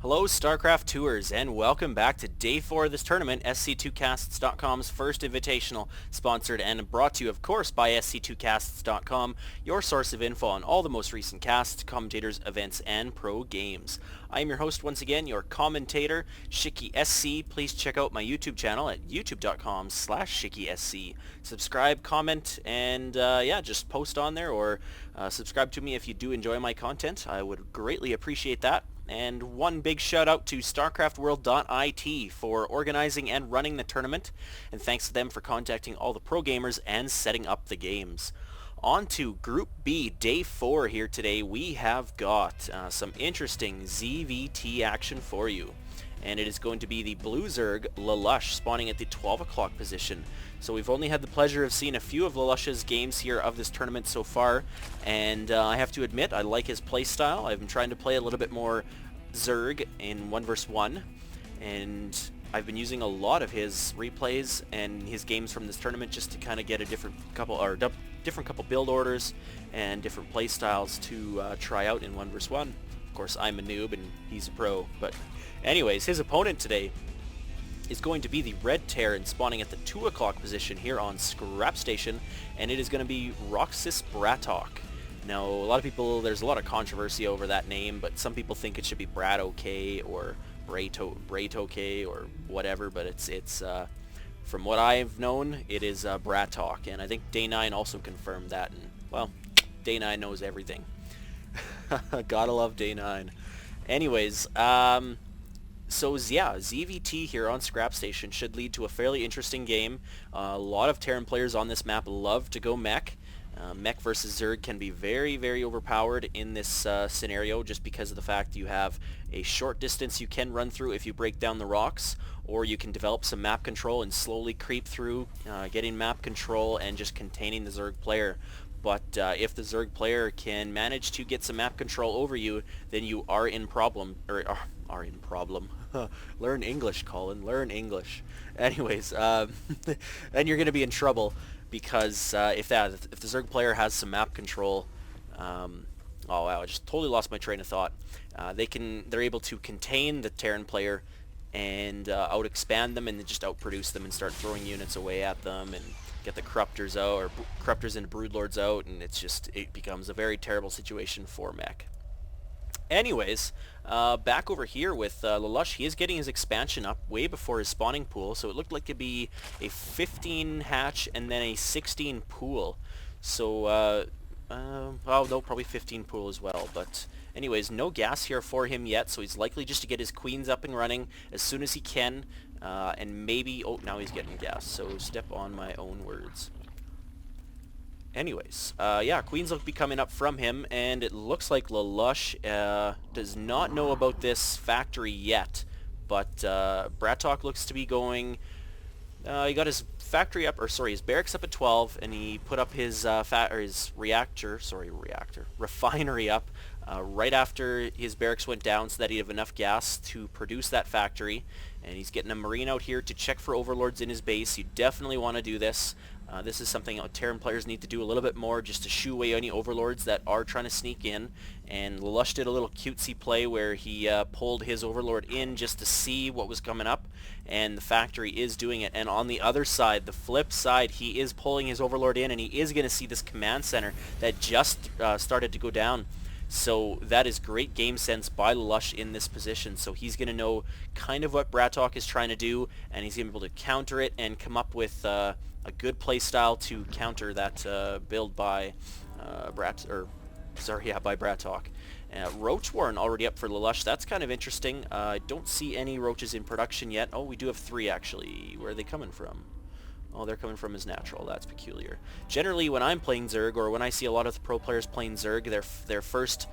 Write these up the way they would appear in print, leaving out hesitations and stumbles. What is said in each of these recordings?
Hello StarCraft Tours and welcome back to Day 4 of this tournament, SC2Casts.com's first Invitational, sponsored and brought to you of course by SC2Casts.com, your source of info on all the most recent casts, commentators, events, and pro games. I am your host once again, your commentator, ShikiSC. Please check out my YouTube channel at youtube.com/ShikiSC. Subscribe, comment, and just post on there or subscribe to me if you do enjoy my content. I would greatly appreciate that. And one big shout out to StarCraftWorld.it for organizing and running the tournament, and thanks to them for contacting all the pro gamers and setting up the games. On to Group B, Day 4 here today. We have got some interesting ZvT action for you. And it is going to be the Blue Zerg Lalush spawning at the 12 o'clock position. So we've only had the pleasure of seeing a few of Lalush's games here of this tournament so far, and I have to admit I like his playstyle. I've been trying to play a little bit more Zerg in 1 vs 1, and I've been using a lot of his replays and his games from this tournament just to kind of get a different couple build orders and different playstyles to try out in 1 vs 1. Of course, I'm a noob and he's a pro, but anyways, his opponent today is going to be the Red Terran spawning at the 2 o'clock position here on Scrap Station, and it is going to be BratOK. Now, a lot of people, there's a lot of controversy over that name, but some people think it should be BratOK or BratOK or whatever, but it's from what I've known, it is BratOK, and I think Day9 also confirmed that, and well, Day9 knows everything. Gotta love Day9. Anyways, so yeah, ZvT here on Scrap Station should lead to a fairly interesting game. A lot of Terran players on this map love to go mech. Mech versus Zerg can be very, very overpowered in this scenario just because of the fact you have a short distance you can run through if you break down the rocks, or you can develop some map control and slowly creep through, getting map control and just containing the Zerg player. But if the Zerg player can manage to get some map control over you, then you are in problem, are in problem. Learn English, Colin, learn English. Anyways, then you're going to be in trouble, because if the Zerg player has some map control, oh wow, I just totally lost my train of thought. They're able to contain the Terran player and out-expand them and then just out-produce them and start throwing units away at them and get the Corruptors out, or Corruptors and Broodlords out, and it becomes a very terrible situation for mech. Anyways, back over here with Lalush, he is getting his expansion up way before his spawning pool, so it looked like it'd be a 15 hatch and then a 16 pool. So, oh no, probably 15 pool as well, but anyways, no gas here for him yet, so he's likely just to get his queens up and running as soon as he can, and maybe, oh, now he's getting gas, so step on my own words. Anyways, yeah, queens will be coming up from him, and it looks like Lalush does not know about this factory yet, but BratOK looks to be going, he got his factory up, or sorry, his barracks up at 12, and he put up his refinery up right after his barracks went down so that he'd have enough gas to produce that factory, and he's getting a Marine out here to check for overlords in his base. You definitely want to do this. This is something Terran players need to do a little bit more just to shoo away any overlords that are trying to sneak in. And Lalush did a little cutesy play where he pulled his overlord in just to see what was coming up, and the factory is doing it. And on the other side, the flip side, he is pulling his overlord in, and he is going to see this command center that just started to go down. So that is great game sense by Lalush in this position. So he's going to know kind of what BratOK is trying to do, and he's going to be able to counter it and come up with a good play style to counter that build by BratOK. Roach Warren already up for Lalush. That's kind of interesting. I don't see any roaches in production yet. Oh, we do have 3 actually. Where are they coming from? Oh, they're coming from his natural. That's peculiar. Generally, when I'm playing Zerg, or when I see a lot of the pro players playing Zerg, their first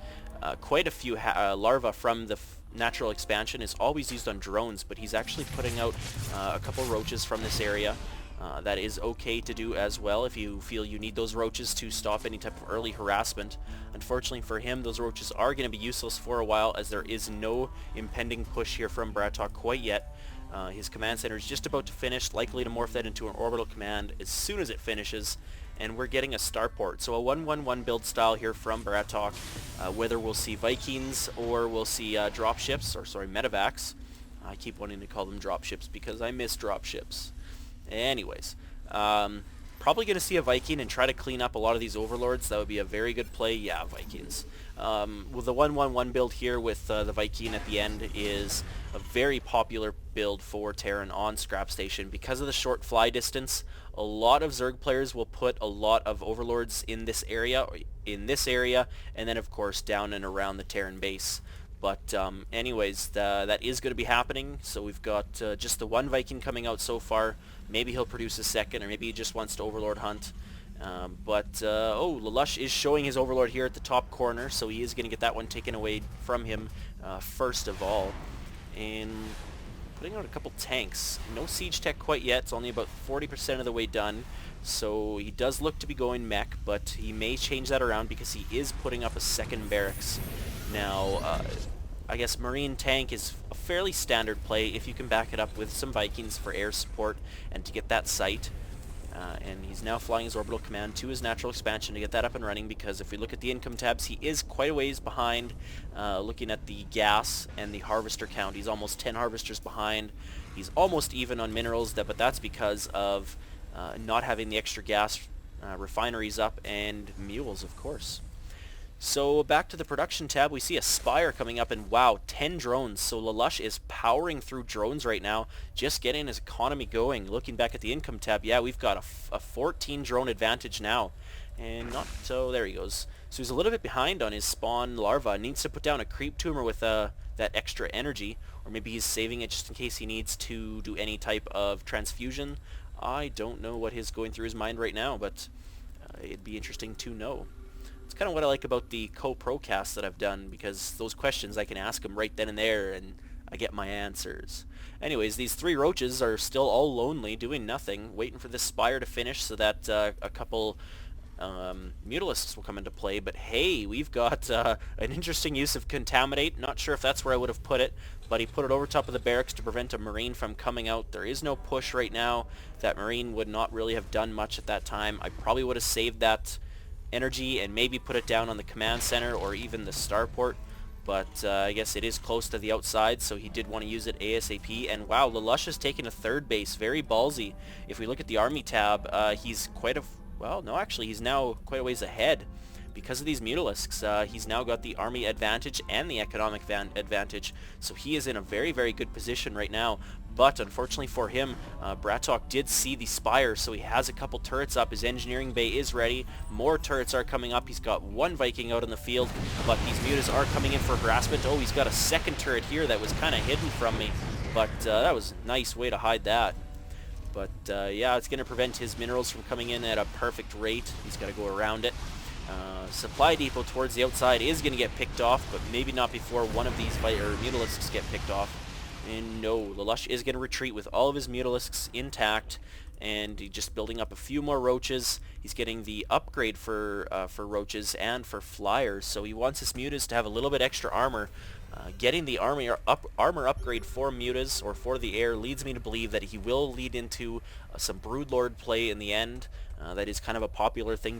quite a few larvae from the natural expansion is always used on drones, but he's actually putting out a couple roaches from this area. That is okay to do as well if you feel you need those roaches to stop any type of early harassment. Unfortunately for him, those roaches are going to be useless for a while, as there is no impending push here from BratOK quite yet. His command center is just about to finish, likely to morph that into an orbital command as soon as it finishes, and we're getting a starport. So a 1-1-1 build style here from BratOK, whether we'll see Vikings or we'll see dropships, or sorry, medevacs. I keep wanting to call them dropships because I miss dropships. Anyways, probably going to see a Viking and try to clean up a lot of these overlords. That would be a very good play. Yeah, Vikings. Well, the 1-1-1 build here with the Viking at the end is a very popular build for Terran on Scrap Station. Because of the short fly distance, a lot of Zerg players will put a lot of overlords in this area, and then of course down and around the Terran base. But anyways, that is going to be happening. So we've got just the one Viking coming out so far. Maybe he'll produce a second, or maybe he just wants to overlord hunt. Oh, Lalush is showing his overlord here at the top corner, so he is going to get that one taken away from him first of all. And putting out a couple tanks. No siege tech quite yet. It's only about 40% of the way done. So he does look to be going mech, but he may change that around because he is putting up a second barracks. Now, I guess Marine tank is a fairly standard play if you can back it up with some Vikings for air support and to get that site. And he's now flying his orbital command to his natural expansion to get that up and running, because if we look at the income tabs, he is quite a ways behind looking at the gas and the harvester count. He's almost 10 harvesters behind. He's almost even on minerals, but that's because of not having the extra gas refineries up and mules, of course. So back to the production tab, we see a Spire coming up, and wow, 10 drones. So Lalush is powering through drones right now, just getting his economy going. Looking back at the income tab, yeah, we've got a 14 drone advantage now. And not so, there he goes. So he's a little bit behind on his spawn larva. Needs to put down a creep tumor with that extra energy, or maybe he's saving it just in case he needs to do any type of transfusion. I don't know what is going through his mind right now, but it'd be interesting to know. It's kind of what I like about the co-procasts that I've done, because those questions I can ask them right then and there and I get my answers. Anyways, these three roaches are still all lonely, doing nothing, waiting for this Spire to finish so that a couple Mutalisks will come into play. But hey, we've got an interesting use of Contaminate. Not sure if that's where I would have put it, but he put it over top of the barracks to prevent a Marine from coming out. There is no push right now. That Marine would not really have done much at that time. I probably would have saved that energy and maybe put it down on the command center or even the starport, but I guess it is close to the outside, so he did want to use it ASAP. And wow, Lalush has taken a third base, very ballsy. If we look at the army tab, he's he's now quite a ways ahead because of these Mutalisks. He's now got the army advantage and the economic advantage, so he is in a very, very good position right now. But unfortunately for him, BratOK did see the Spire, so he has a couple turrets up. His engineering bay is ready. More turrets are coming up. He's got one Viking out in the field, but these mutas are coming in for harassment. Oh, he's got a second turret here that was kind of hidden from me, but that was a nice way to hide that. But yeah, it's going to prevent his minerals from coming in at a perfect rate. He's got to go around it. Supply depot towards the outside is going to get picked off, but maybe not before one of these Mutalisks get picked off. And no, Lalush is going to retreat with all of his Mutalisks intact, and he's just building up a few more roaches. He's getting the upgrade for roaches and for flyers, so he wants his mutas to have a little bit extra armor. Getting the armor upgrade for mutas, or for the air, leads me to believe that he will lead into some Broodlord play in the end. That is kind of a popular thing